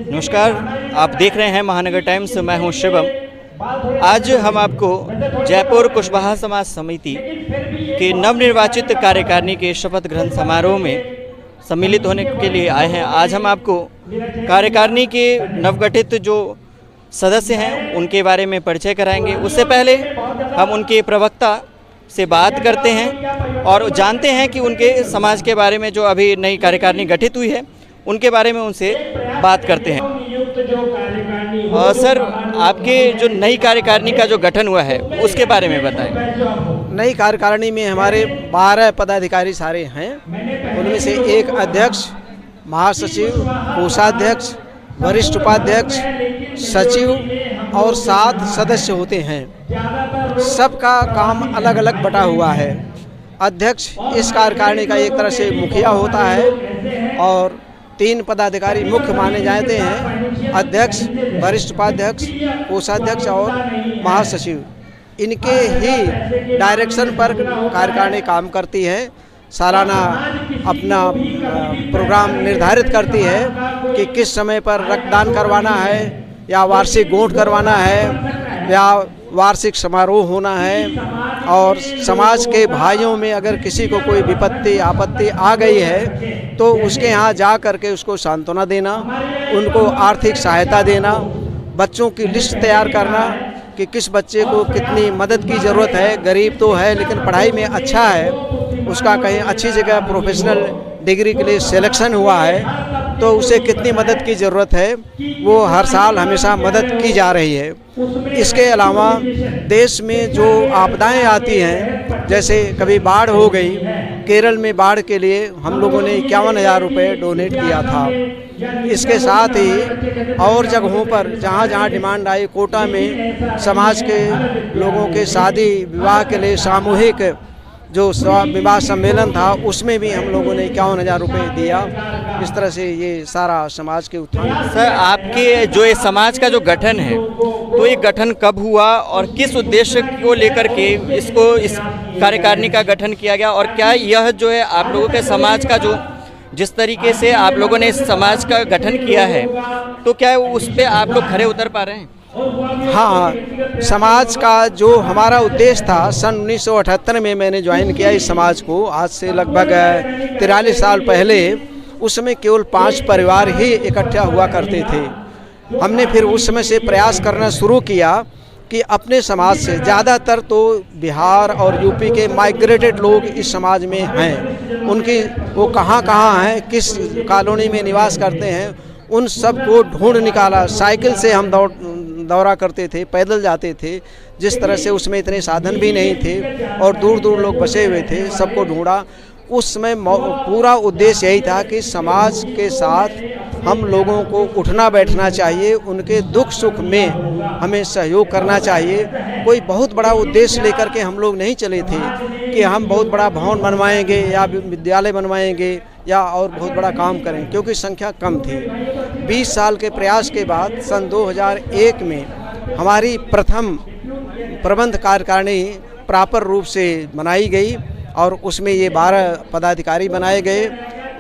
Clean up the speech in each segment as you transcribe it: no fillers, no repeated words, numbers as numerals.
नमस्कार, आप देख रहे हैं महानगर टाइम्स। मैं हूं शिवम। आज हम आपको जयपुर कुशवाहा समाज समिति के नवनिर्वाचित कार्यकारिणी के शपथ ग्रहण समारोह में सम्मिलित होने के लिए आए हैं। आज हम आपको कार्यकारिणी के नवगठित जो सदस्य हैं उनके बारे में परिचय कराएंगे। उससे पहले हम उनके प्रवक्ता से बात करते हैं और जानते हैं कि उनके समाज के बारे में जो अभी नई कार्यकारिणी गठित हुई है उनके बारे में उनसे बात करते हैं। सर, आपके जो नई कार्यकारिणी का जो गठन हुआ है उसके बारे में बताएं। नई कार्यकारिणी में हमारे 12 पदाधिकारी सारे हैं। उनमें से एक अध्यक्ष, महासचिव, कोषाध्यक्ष, वरिष्ठ उपाध्यक्ष, सचिव और 7 सदस्य होते हैं। सबका काम अलग अलग बटा हुआ है। अध्यक्ष इस कार्यकारिणी का एक तरह से मुखिया होता है और 3 पदाधिकारी मुख्य माने जाते हैं: अध्यक्ष, वरिष्ठ उपाध्यक्ष, कोषाध्यक्ष और महासचिव। इनके ही डायरेक्शन पर कार्यकारिणी काम करती है। सालाना अपना प्रोग्राम निर्धारित करती है कि किस समय पर रक्तदान करवाना है या वार्षिक गोंठ करवाना है या वार्षिक समारोह होना है। और समाज के भाइयों में अगर किसी को कोई विपत्ति आपत्ति आ गई है तो उसके यहाँ जा करके उसको सांत्वना देना, उनको आर्थिक सहायता देना, बच्चों की लिस्ट तैयार करना कि किस बच्चे को कितनी मदद की ज़रूरत है। गरीब तो है लेकिन पढ़ाई में अच्छा है, उसका कहीं अच्छी जगह प्रोफेशनल डिग्री के लिए सिलेक्शन हुआ है तो उसे कितनी मदद की ज़रूरत है, वो हर साल हमेशा मदद की जा रही है। इसके अलावा देश में जो आपदाएं आती हैं, जैसे कभी बाढ़ हो गई, केरल में बाढ़ के लिए हम लोगों ने 51,000 रुपये डोनेट किया था। इसके साथ ही और जगहों पर जहाँ जहाँ डिमांड आई, कोटा में समाज के लोगों के शादी विवाह के लिए सामूहिक जो विवाह सम्मेलन था उसमें भी हम लोगों ने 51,000 रुपये दिया। इस तरह से ये सारा समाज के उत्थान। सर, आपके जो ये समाज का जो गठन है तो ये गठन कब हुआ और किस उद्देश्य को लेकर के इस कार्यकारिणी का गठन किया गया, और क्या यह जो है आप लोगों के समाज का जो जिस तरीके से आप लोगों ने इस समाज का गठन किया है तो क्या उस पर आप लोग खरे उतर पा रहे हैं? हाँ, समाज का जो हमारा उद्देश्य था, सन 1978 में मैंने ज्वाइन किया इस समाज को, आज से लगभग 43 साल पहले। उस समय केवल 5 परिवार ही इकट्ठा हुआ करते थे। हमने फिर उस समय से प्रयास करना शुरू किया कि अपने समाज से, ज़्यादातर तो बिहार और यूपी के माइग्रेटेड लोग इस समाज में हैं, उनकी वो कहाँ हैं, किस कॉलोनी में निवास करते हैं, उन सब को ढूंढ निकाला। साइकिल से हम दौरा करते थे, पैदल जाते थे, जिस तरह से उसमें इतने साधन भी नहीं थे और दूर दूर लोग बसे हुए थे, सबको ढूंढा। उस समय पूरा उद्देश्य यही था कि समाज के साथ हम लोगों को उठना बैठना चाहिए, उनके दुख सुख में हमें सहयोग करना चाहिए। कोई बहुत बड़ा उद्देश्य लेकर के हम लोग नहीं चले थे कि हम बहुत बड़ा भवन बनवाएंगे या विद्यालय बनवाएंगे या और बहुत बड़ा काम करें, क्योंकि संख्या कम थी। 20 साल के प्रयास के बाद सन 2001 में हमारी प्रथम प्रबंध कार्यकारिणी प्रॉपर रूप से बनाई गई और उसमें ये 12 पदाधिकारी बनाए गए।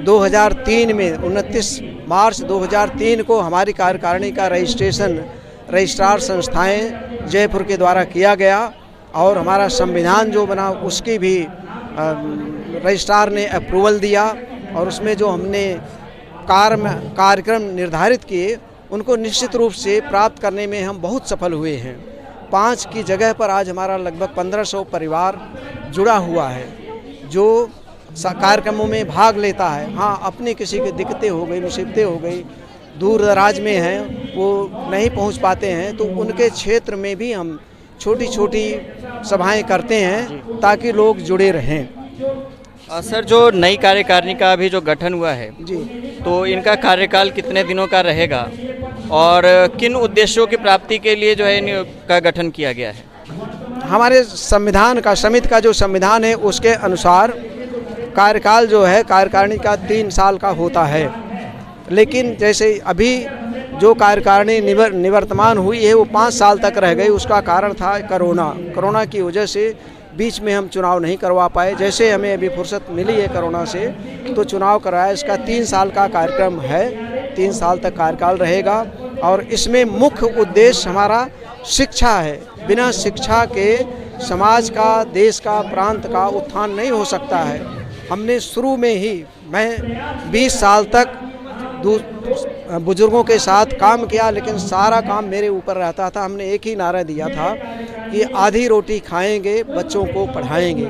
2003 में 29 मार्च 2003 को हमारी कार्यकारिणी का रजिस्ट्रेशन रजिस्ट्रार संस्थाएं जयपुर के द्वारा किया गया और हमारा संविधान जो बना उसकी भी रजिस्ट्रार ने अप्रूवल दिया और उसमें जो हमने कार्यक्रम निर्धारित किए उनको निश्चित रूप से प्राप्त करने में हम बहुत सफल हुए हैं। 5 की जगह पर आज हमारा लगभग 1500 परिवार जुड़ा हुआ है जो कार्यक्रमों में भाग लेता है। हाँ, अपनी किसी की दिक्कतें हो गई, मुसीबतें हो गई, दूर दराज में हैं, वो नहीं पहुंच पाते हैं, तो उनके क्षेत्र में भी हम छोटी छोटी सभाएं करते हैं ताकि लोग जुड़े रहें। सर, जो नई कार्यकारिणी का अभी जो गठन हुआ है जी, तो इनका कार्यकाल कितने दिनों का रहेगा और किन उद्देश्यों की प्राप्ति के लिए जो है इनका गठन किया गया है? हमारे संविधान का, समिति का जो संविधान है उसके अनुसार कार्यकाल जो है कार्यकारिणी का 3 साल का होता है। लेकिन जैसे अभी जो कार्यकारिणी निवर्तमान हुई है वो 5 साल तक रह गई। उसका कारण था कोरोना की वजह से बीच में हम चुनाव नहीं करवा पाए। जैसे हमें अभी फुर्सत मिली है कोरोना से तो चुनाव कराया। इसका 3 साल का कार्यक्रम है 3 साल तक कार्यकाल रहेगा और इसमें मुख्य उद्देश्य हमारा शिक्षा है। बिना शिक्षा के समाज का, देश का, प्रांत का उत्थान नहीं हो सकता है। हमने शुरू में ही, मैं 20 साल तक बुजुर्गों के साथ काम किया, लेकिन सारा काम मेरे ऊपर रहता था। हमने एक ही नारा दिया था कि आधी रोटी खाएंगे, बच्चों को पढ़ाएंगे,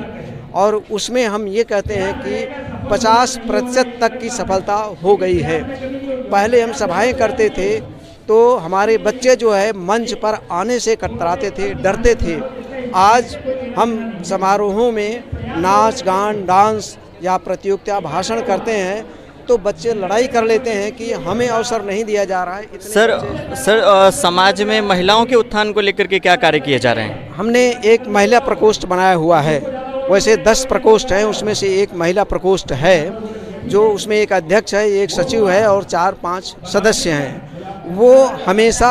और उसमें हम ये कहते हैं कि 50% तक की सफलता हो गई है। पहले हम सभाएं करते थे तो हमारे बच्चे जो है मंच पर आने से कतराते थे, डरते थे। आज हम समारोहों में नाच गान, डांस या प्रतियोगिता, भाषण करते हैं तो बच्चे लड़ाई कर लेते हैं कि हमें अवसर नहीं दिया जा रहा है। सर, समाज में महिलाओं के उत्थान को लेकर के क्या कार्य किए जा रहे हैं? हमने एक महिला प्रकोष्ठ बनाया हुआ है। वैसे 10 प्रकोष्ठ हैं, उसमें से एक महिला प्रकोष्ठ है, जो उसमें एक अध्यक्ष है, एक सचिव है और 4-5 सदस्य हैं। वो हमेशा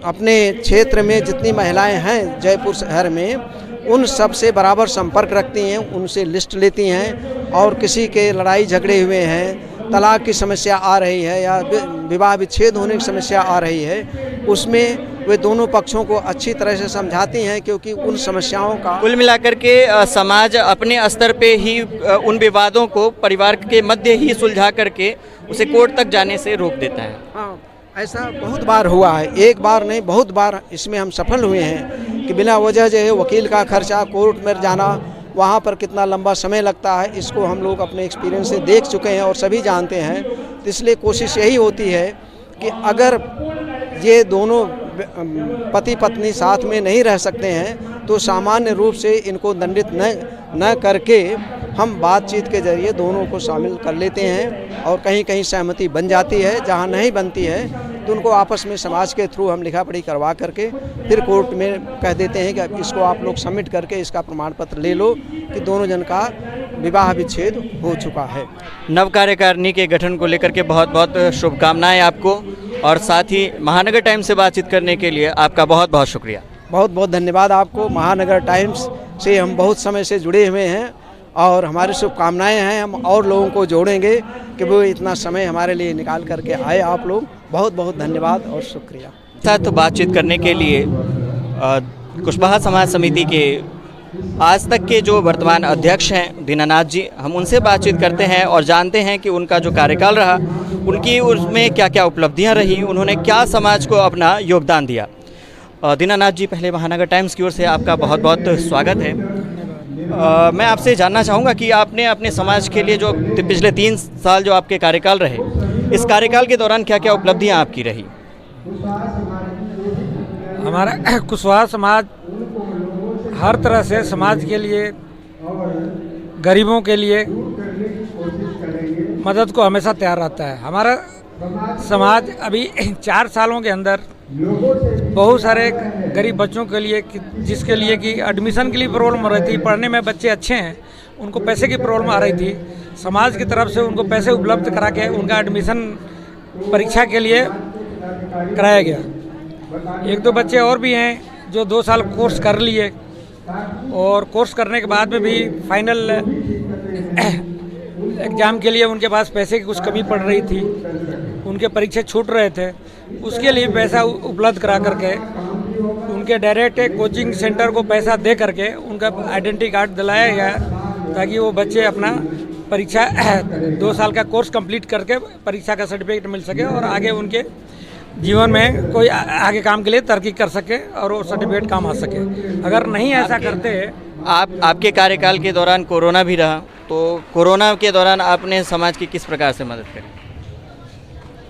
अपने क्षेत्र में जितनी महिलाएं हैं जयपुर शहर में, उन सब से बराबर संपर्क रखती हैं, उनसे लिस्ट लेती हैं, और किसी के लड़ाई झगड़े हुए हैं, तलाक की समस्या आ रही है या विवाह विच्छेद होने की समस्या आ रही है, उसमें वे दोनों पक्षों को अच्छी तरह से समझाती हैं, क्योंकि उन समस्याओं का कुल मिलाकर के समाज अपने स्तर पे ही उन विवादों को परिवार के मध्य ही सुलझा करके उसे कोर्ट तक जाने से रोक देता है। हाँ, ऐसा बहुत बार हुआ है, एक बार नहीं बहुत बार इसमें हम सफल हुए हैं कि बिना वजह जो है वकील का खर्चा, कोर्ट में जाना, वहाँ पर कितना लंबा समय लगता है, इसको हम लोग अपने एक्सपीरियंस से देख चुके हैं और सभी जानते हैं। तो इसलिए कोशिश यही होती है कि अगर ये दोनों पति पत्नी साथ में नहीं रह सकते हैं तो सामान्य रूप से इनको दंडित न करके हम बातचीत के जरिए दोनों को शामिल कर लेते हैं, और कहीं कहीं सहमति बन जाती है। जहाँ नहीं बनती है तो उनको आपस में समाज के थ्रू हम लिखा पढ़ी करवा करके फिर कोर्ट में कह देते हैं कि इसको आप लोग सबमिट करके इसका प्रमाण पत्र ले लो कि दोनों जन का विवाह विच्छेद हो चुका है। नव कार्यकारिणी के गठन को लेकर के बहुत बहुत शुभकामनाएं आपको, और साथ ही महानगर टाइम्स से बातचीत करने के लिए आपका बहुत बहुत शुक्रिया। बहुत बहुत धन्यवाद आपको। महानगर टाइम्स से हम बहुत समय से जुड़े हुए हैं और हमारी शुभकामनाएं हैं। हम और लोगों को जोड़ेंगे कि वो इतना समय हमारे लिए निकाल करके आए। आप लोग बहुत बहुत धन्यवाद और शुक्रिया। साथ बातचीत करने के लिए कुशवाहा समाज समिति के आज तक के जो वर्तमान अध्यक्ष हैं दीनानाथ जी, हम उनसे बातचीत करते हैं और जानते हैं कि उनका जो कार्यकाल रहा, उनकी उसमें क्या क्या उपलब्धियां रही, उन्होंने क्या समाज को अपना योगदान दिया। दीनानाथ जी, पहले महानगर टाइम्स की ओर से आपका बहुत बहुत स्वागत है। मैं आपसे जानना चाहूँगा कि आपने अपने समाज के लिए जो पिछले 3 साल जो आपके कार्यकाल रहे, इस कार्यकाल के दौरान क्या क्या उपलब्धियां आपकी रही? हमारा कुशवाहा समाज हर तरह से समाज के लिए, गरीबों के लिए मदद को हमेशा तैयार रहता है। हमारा समाज अभी 4 सालों के अंदर बहुत सारे गरीब बच्चों के लिए, जिसके लिए कि एडमिशन के लिए प्रॉब्लम हो रही थी, पढ़ने में बच्चे अच्छे हैं, उनको पैसे की प्रॉब्लम आ रही थी, समाज की तरफ से उनको पैसे उपलब्ध करा के उनका एडमिशन परीक्षा के लिए कराया गया। 1-2 बच्चे और भी हैं जो 2 साल कोर्स कर लिए, और कोर्स करने के बाद में भी फाइनल एग्ज़ाम के लिए उनके पास पैसे की कुछ कमी पड़ रही थी, उनके परीक्षा छूट रहे थे, उसके लिए पैसा उपलब्ध करा करके उनके डायरेक्ट कोचिंग सेंटर को पैसा दे करके उनका आइडेंटिटी कार्ड दिलाया गया, ताकि वो बच्चे अपना परीक्षा 2 साल का कोर्स कंप्लीट करके परीक्षा का सर्टिफिकेट मिल सके और आगे उनके जीवन में कोई आगे काम के लिए तरक्की कर सके और वो सर्टिफिकेट काम आ सके। अगर नहीं ऐसा करते, आपके कार्यकाल के दौरान कोरोना भी रहा, तो कोरोना के दौरान आपने समाज की किस प्रकार से मदद करी?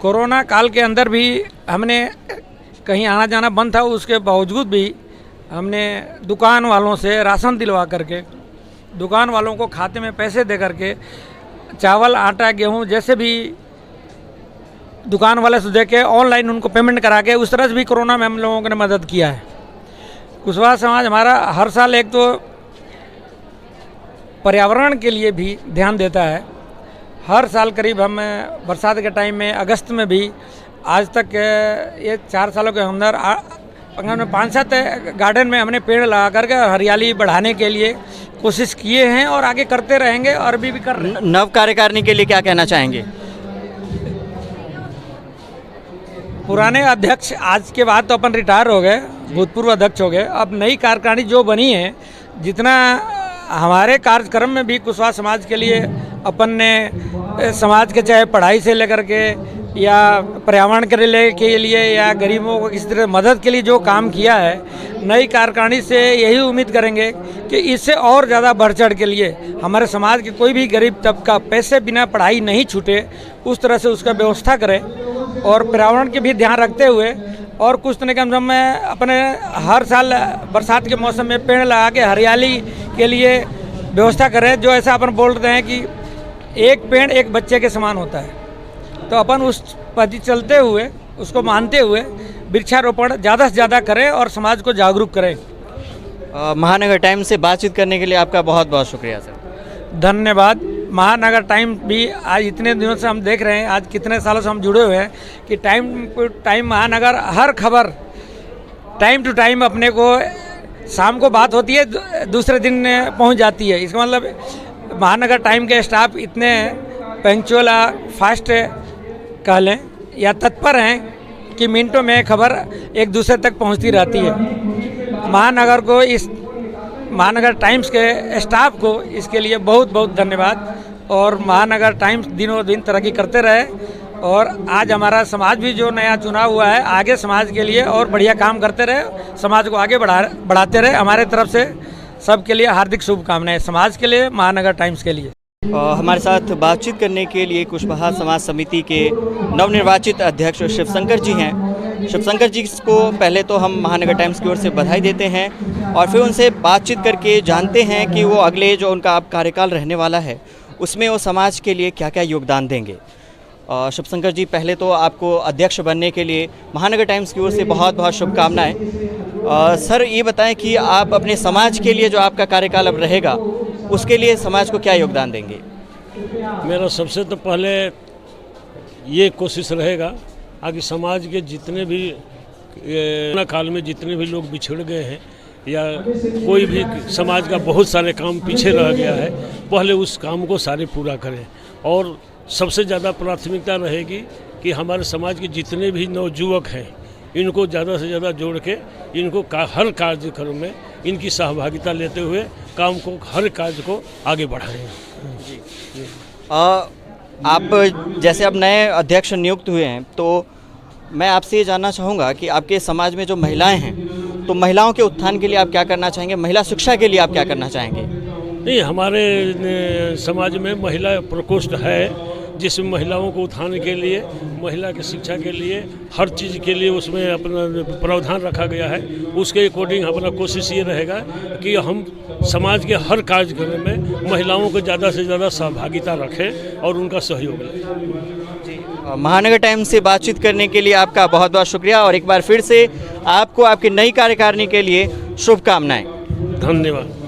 कोरोना काल के अंदर भी हमने कहीं आना जाना बंद था, उसके बावजूद भी हमने दुकान वालों से राशन दिलवा करके, दुकान वालों को खाते में पैसे दे करके, चावल, आटा, गेहूं जैसे भी दुकान वाले से दे के ऑनलाइन उनको पेमेंट करा के, उस तरह से भी कोरोना में हम लोगों ने मदद किया है। कुशवाहा समाज हमारा हर साल एक तो पर्यावरण के लिए भी ध्यान देता है। हर साल करीब हम बरसात के टाइम में, अगस्त में भी, आज तक ये 4 सालों के अंदर 5-7 गार्डन में हमने पेड़ लगा करके हरियाली बढ़ाने के लिए कोशिश किए हैं और आगे करते रहेंगे और अभी भी कर रहे हैं। नव कार्यकारिणी के लिए क्या कहना चाहेंगे? पुराने अध्यक्ष आज के बाद तो अपन रिटायर हो गए, भूतपूर्व अध्यक्ष हो गए। अब नई कार्यकारिणी जो बनी है, जितना हमारे कार्यक्रम में भी कुशवाहा समाज के लिए अपन ने समाज के चाहे पढ़ाई से लेकर के या पर्यावरण के लिए या गरीबों को किसी तरह मदद के लिए जो काम किया है, नई कार्यकारिणी से यही उम्मीद करेंगे कि इससे और ज़्यादा बढ़ चढ़ के लिए हमारे समाज के कोई भी गरीब तबका पैसे बिना पढ़ाई नहीं छूटे, उस तरह से उसका व्यवस्था करें और पर्यावरण के भी ध्यान रखते हुए और कुछ तरह के हम में अपने हर साल बरसात के मौसम में पेड़ लगा के हरियाली के लिए व्यवस्था करें। जो ऐसा अपन बोलते हैं कि एक पेड़ एक बच्चे के समान होता है, तो अपन उस पद्धति चलते हुए, उसको मानते हुए वृक्षारोपण ज़्यादा से ज़्यादा करें और समाज को जागरूक करें। महानगर टाइम्स से बातचीत करने के लिए आपका बहुत बहुत शुक्रिया सर। धन्यवाद। महानगर टाइम भी आज इतने दिनों से हम देख रहे हैं, आज कितने सालों से हम जुड़े हुए हैं कि टाइम महानगर हर खबर टाइम टू टाइम अपने को शाम को बात होती है, दूसरे दिन पहुंच जाती है। इसका मतलब महानगर टाइम के स्टाफ इतने पंक्चुअल फास्ट कह लें या तत्पर हैं कि मिनटों में खबर एक दूसरे तक पहुंचती रहती है। महानगर टाइम्स के स्टाफ को इसके लिए बहुत बहुत धन्यवाद और महानगर टाइम्स दिनों दिन तरक्की करते रहे और आज हमारा समाज भी जो नया चुना हुआ है, आगे समाज के लिए और बढ़िया काम करते रहे, समाज को आगे बढ़ाते रहे। हमारे तरफ से सबके लिए हार्दिक शुभकामनाएं, समाज के लिए, महानगर टाइम्स के लिए। हमारे साथ बातचीत करने के लिए कुशवाहा समाज समिति के नवनिर्वाचित अध्यक्ष शिवशंकर जी हैं। शिवशंकर जी को पहले तो हम महानगर टाइम्स की ओर से बधाई देते हैं और फिर उनसे बातचीत करके जानते हैं कि वो अगले जो उनका अब कार्यकाल रहने वाला है उसमें वो समाज के लिए क्या क्या योगदान देंगे। शिवशंकर जी, पहले तो आपको अध्यक्ष बनने के लिए महानगर टाइम्स की ओर से बहुत बहुत शुभकामनाएं। सर, ये बताएं कि आप अपने समाज के लिए जो आपका कार्यकाल अब रहेगा उसके लिए समाज को क्या योगदान देंगे? मेरा सबसे तो पहले ये कोशिश रहेगा आगे समाज के जितने भी कोरोना काल में जितने भी लोग बिछड़ गए हैं या कोई भी समाज का बहुत सारे काम पीछे रह गया है, पहले उस काम को सारे पूरा करें। और सबसे ज़्यादा प्राथमिकता रहेगी कि हमारे समाज के जितने भी नवयुवक हैं इनको ज़्यादा से ज़्यादा जोड़ के इनको हर कार्यक्रम में इनकी सहभागिता लेते हुए काम को, हर कार्य को आगे बढ़ाएं। जी। आप जैसे अब नए अध्यक्ष नियुक्त हुए हैं, तो मैं आपसे ये जानना चाहूँगा कि आपके समाज में जो महिलाएं हैं, तो महिलाओं के उत्थान के लिए आप क्या करना चाहेंगे? महिला शिक्षा के लिए आप क्या करना चाहेंगे? नहीं, हमारे समाज में महिला प्रकोष्ठ है जिसमें महिलाओं को उत्थान के लिए, महिला की शिक्षा के लिए, हर चीज़ के लिए उसमें अपना प्रावधान रखा गया है। उसके अकॉर्डिंग अपना कोशिश ये रहेगा कि हम समाज के हर कार्यक्रम में महिलाओं को ज़्यादा से ज़्यादा सहभागिता रखें और उनका सहयोग लें। महानगर टाइम्स से बातचीत करने के लिए आपका बहुत बहुत शुक्रिया और एक बार फिर से आपको आपकी नई कार्यकारिणी के लिए शुभकामनाएं। धन्यवाद।